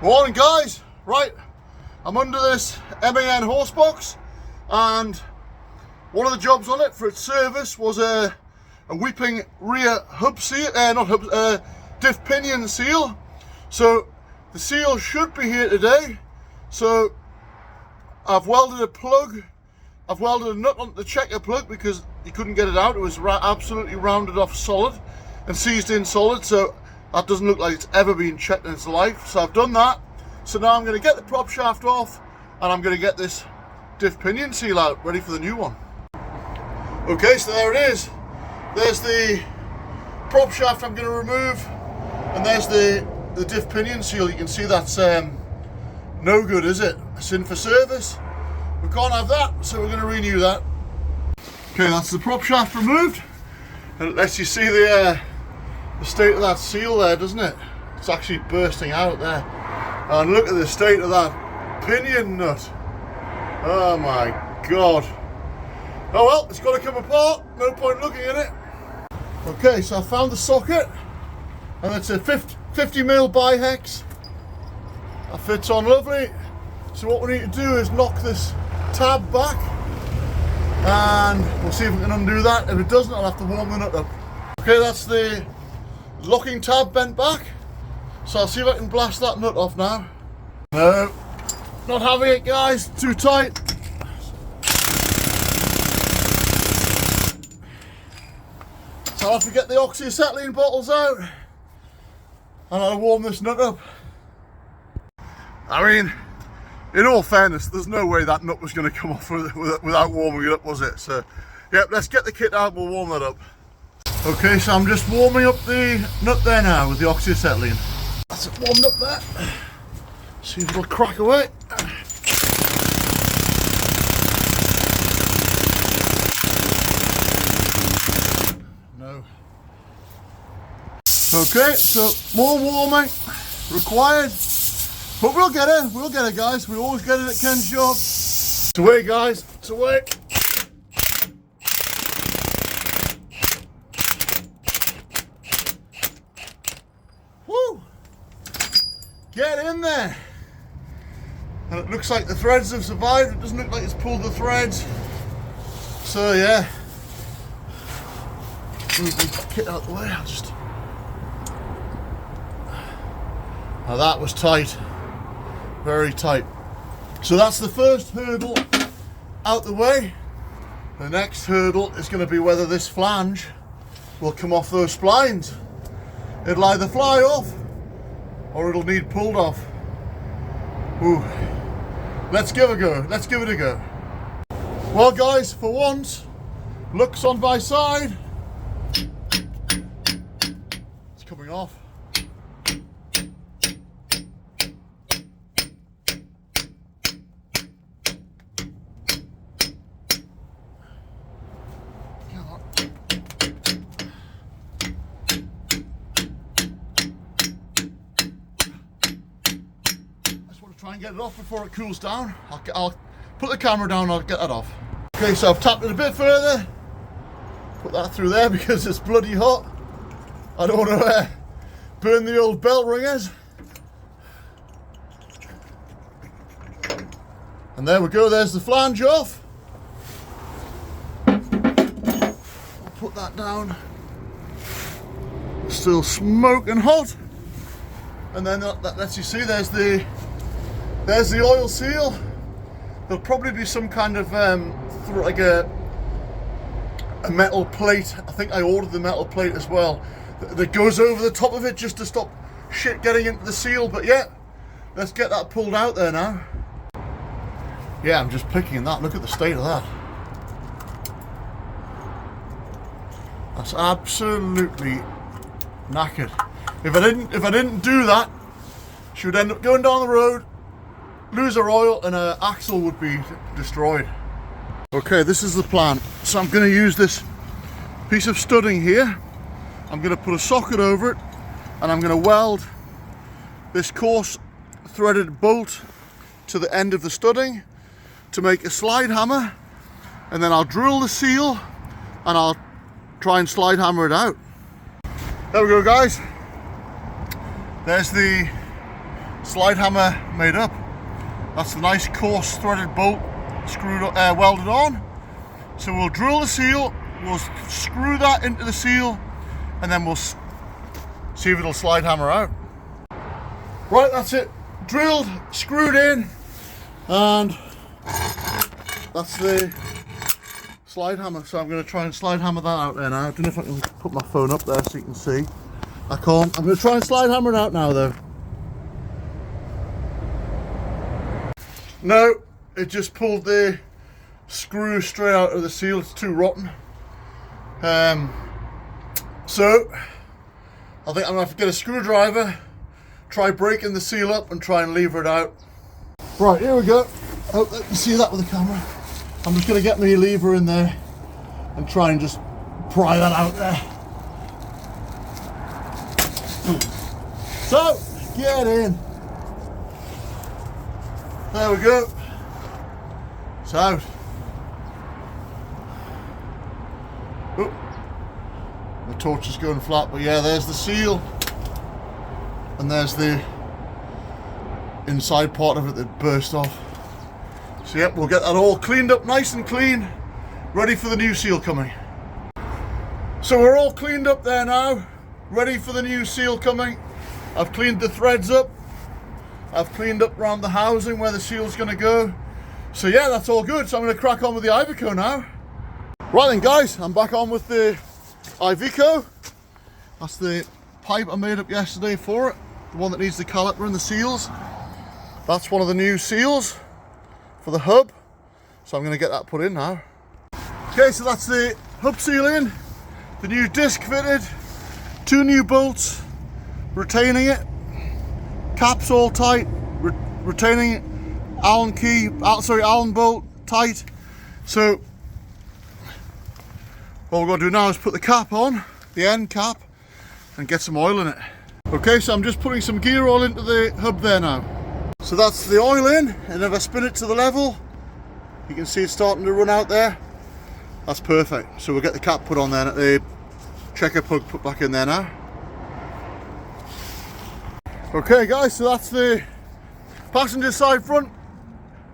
Morning guys, right, I'm under this MAN horsebox and one of the jobs on it for its service was a weeping rear hub seal, diff pinion seal. So the seal should be here today. So I've welded a plug, I've welded a nut onto the checker plug because you couldn't get it out. It was absolutely rounded off solid and seized in solid, so that doesn't look like it's ever been checked in its life. So I've done that. So now I'm going to get the prop shaft off and I'm going to get this diff pinion seal out, ready for the new one. Okay, so there it is. There's the prop shaft I'm going to remove, and there's the diff pinion seal. You can see that's no good, is it? It's in for service. We can't have that, so we're going to renew that. Okay, that's the prop shaft removed. And it lets you see the state of that seal there, doesn't it? It's actually bursting out there. And look at the state of that pinion nut. Oh my God. Oh well, it's got to come apart. No point looking at it. Okay, so I found the socket, and it's a 50mm bihex. That fits on lovely. So what we need to do is knock this tab back, and we'll see if we can undo that. If it doesn't, I'll have to warm the nut up. Okay, that's the locking tab bent back. So I'll see if I can blast that nut off now. No, not having it guys, too tight. So I'll have to get the oxyacetylene bottles out and I'll warm this nut up. I mean, in all fairness, there's no way that nut was going to come off without warming it up, was it? So, yep, let's get the kit out, we'll warm that up. Okay, so I'm just warming up the nut there now with the oxyacetylene. That's it warmed up there. See if it'll crack away. No. Okay, so more warming required. But we'll get it guys. We always get it at Ken's job. It's away guys, it's away. Woo! Get in there. And it looks like the threads have survived. It doesn't look like it's pulled the threads. So yeah. Move the kit out the way. Now that was tight. Very tight. So that's the first hurdle out the way. The next hurdle is going to be whether this flange will come off those splines. It'll either fly off or it'll need pulled off. Ooh. Let's give it a go. Let's give it a go. Well guys, for once, looks on my side. It's coming off. Try and get it off before it cools down. I'll put the camera down and I'll get that off. Okay, so I've tapped it a bit further. Put that through there because it's bloody hot. I don't want to burn the old bell ringers. And there we go, there's the flange off. I'll put that down. Still smoking hot. And then that lets you see there's the oil seal. There'll probably be some kind of like a metal plate. I think I ordered the metal plate as well that goes over the top of it just to stop shit getting into the seal. But yeah, let's get that pulled out there now. Yeah, I'm just picking that. Look at the state of that. That's absolutely knackered. If I didn't do that, she would end up going down the road, lose her oil, and her axle would be destroyed. Okay, this is the plan. So I'm going to use this piece of studding here. I'm going to put a socket over it, and I'm going to weld this coarse threaded bolt to the end of the studding to make a slide hammer, and then I'll drill the seal and I'll try and slide hammer it out. There we go guys. There's the slide hammer made up. That's the nice coarse threaded bolt screwed welded on. So we'll drill the seal, we'll screw that into the seal, and then we'll see if it'll slide hammer out. Right, that's it. Drilled, screwed in, and that's the slide hammer. So I'm going to try and slide hammer that out there now. I don't know if I can put my phone up there so you can see. I can't. I'm going to try and slide hammer it out now though. No, it just pulled the screw straight out of the seal. It's too rotten. So I think I'm going to have to get a screwdriver, try breaking the seal up and try and lever it out. Right, here we go. Hope you can see that with the camera. I'm just going to get my lever in there and try and just pry that out there. So, get in. There we go. It's out. Oh, the torch is going flat, but yeah, there's the seal. And there's the inside part of it that burst off. So yep, we'll get that all cleaned up nice and clean, ready for the new seal coming. So we're all cleaned up there now, ready for the new seal coming. I've cleaned the threads up. I've cleaned up around the housing where the seal's going to go. So yeah, that's all good. So I'm going to crack on with the IVCO now. Right then guys, I'm back on with the IVCO. That's the pipe I made up yesterday for it. The one that needs the caliper and the seals. That's one of the new seals for the hub. So I'm going to get that put in now. Okay, so that's the hub seal in. The new disc fitted. 2 new bolts retaining it. Caps all tight. Retaining it. Allen bolt tight. So what we're going to do now is put the cap on, the end cap, and get some oil in it. Okay, so I'm just putting some gear oil into the hub there now. So that's the oil in, and if I spin it to the level, you can see it's starting to run out there. That's perfect. So we'll get the cap put on there, and the checker plug put back in there now. Okay guys, so that's the passenger side front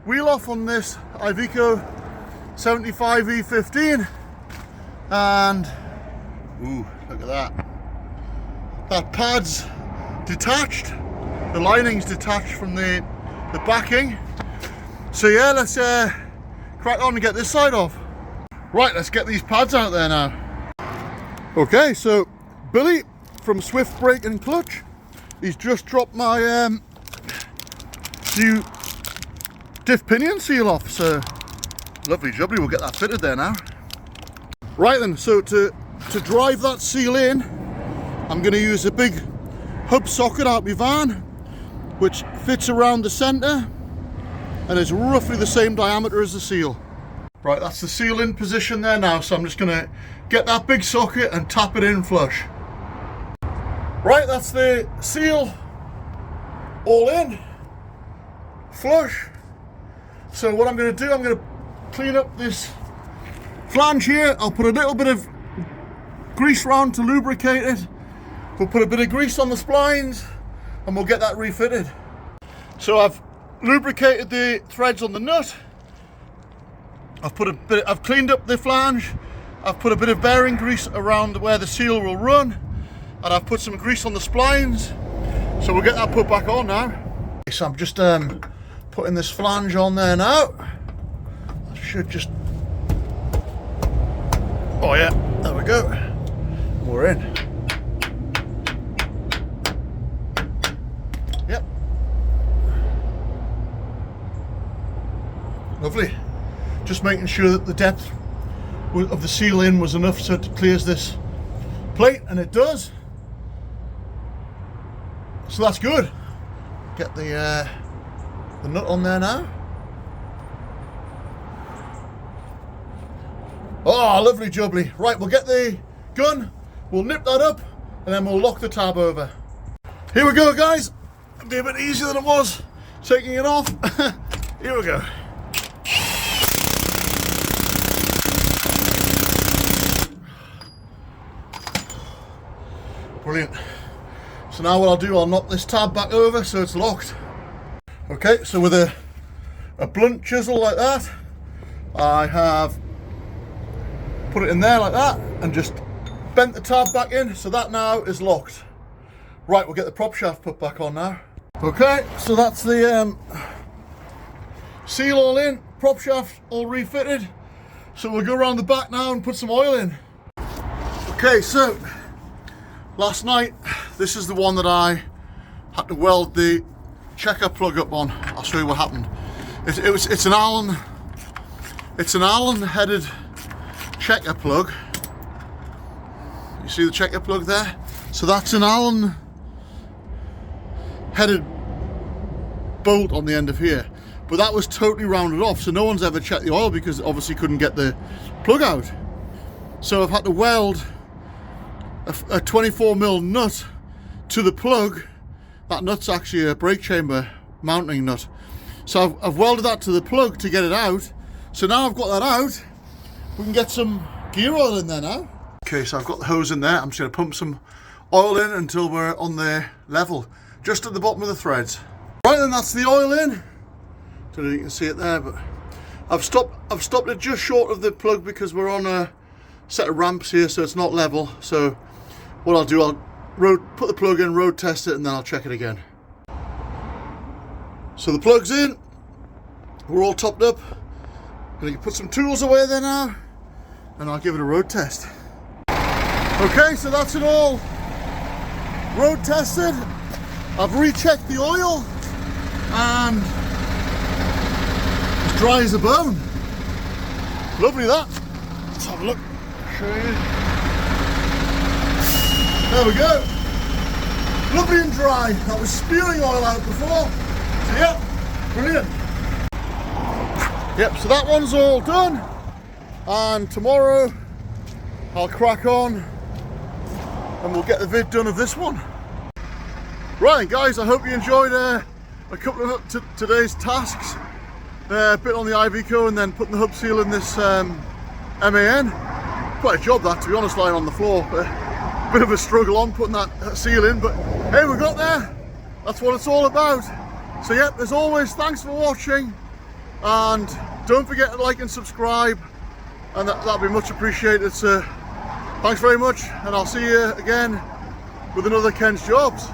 wheel off on this IVCO 75E15. And ooh, look at that. That pad's detached. The lining's detached from the backing. So yeah, let's crack on and get this side off. Right, let's get these pads out there now. Okay, so Billy from Swift Brake and Clutch, he's just dropped my new diff pinion seal off. So lovely jubbly, we'll get that fitted there now. Right then, so to drive that seal in, I'm going to use a big hub socket out of my van, which fits around the centre and is roughly the same diameter as the seal. Right, that's the seal in position there now, so I'm just going to get that big socket and tap it in flush. Right, that's the seal all in, flush. So what I'm going to do, I'm going to clean up this flange here. I'll put a little bit of grease round to lubricate it. We'll put a bit of grease on the splines and we'll get that refitted. So I've lubricated the threads on the nut. I've cleaned up the flange. I've put a bit of bearing grease around where the seal will run, and I've put some grease on the splines. So we'll get that put back on now. So I'm just putting this flange on there now. I should just, oh yeah, there we go. We're in. Yep. Lovely. Just making sure that the depth of the seal in was enough so it clears this plate, and it does. So that's good. Get the nut on there now. Oh, lovely jubbly. Right, we'll get the gun, we'll nip that up, and then we'll lock the tab over. Here we go, guys. It'll be a bit easier than it was taking it off. Here we go. Brilliant. So now what I'll do, I'll knock this tab back over so it's locked. Okay, so with a blunt chisel like that, I have put it in there like that and just bent the tab back in, so that now is locked. Right, we'll get the prop shaft put back on now. Okay, so that's the seal all in, prop shaft all refitted. So we'll go around the back now and put some oil in. Okay, so last night, this is the one that I had to weld the checker plug up on. I'll show you what happened. It's an Allen headed checker plug. You see the checker plug there? So that's an Allen headed bolt on the end of here. But that was totally rounded off, so no one's ever checked the oil because obviously couldn't get the plug out. So I've had to weld a 24mm nut to the plug. That nut's actually a brake chamber mounting nut. So I've welded that to the plug to get it out. So now I've got that out, we can get some gear oil in there now. Okay, so I've got the hose in there. I'm just going to pump some oil in until we're on the level, just at the bottom of the threads. Right then, that's the oil in. Don't know if you can see it there, but I've stopped it just short of the plug because we're on a set of ramps here, so it's not level. So what I'll do, I'll put the plug in, road test it, and then I'll check it again. So the plug's in, we're all topped up. I'm gonna put some tools away there now, and I'll give it a road test. Okay, so that's it all road tested. I've rechecked the oil, and it's dry as a bone. Lovely that. Let's have a look. Show you. There we go. Lovely and dry. That was spewing oil out before. So yeah, brilliant. Yep, so that one's all done. And tomorrow I'll crack on and we'll get the vid done of this one. Right guys, I hope you enjoyed a couple of today's tasks. A bit on the IVCO and then putting the hub seal in this MAN. Quite a job that, to be honest, lying on the floor. Bit of a struggle on putting that seal in, but hey, we got there. That's what it's all about. So yeah, as always, thanks for watching, and don't forget to like and subscribe, and that'd be much appreciated. So thanks very much, and I'll see you again with another Ken's Jobs.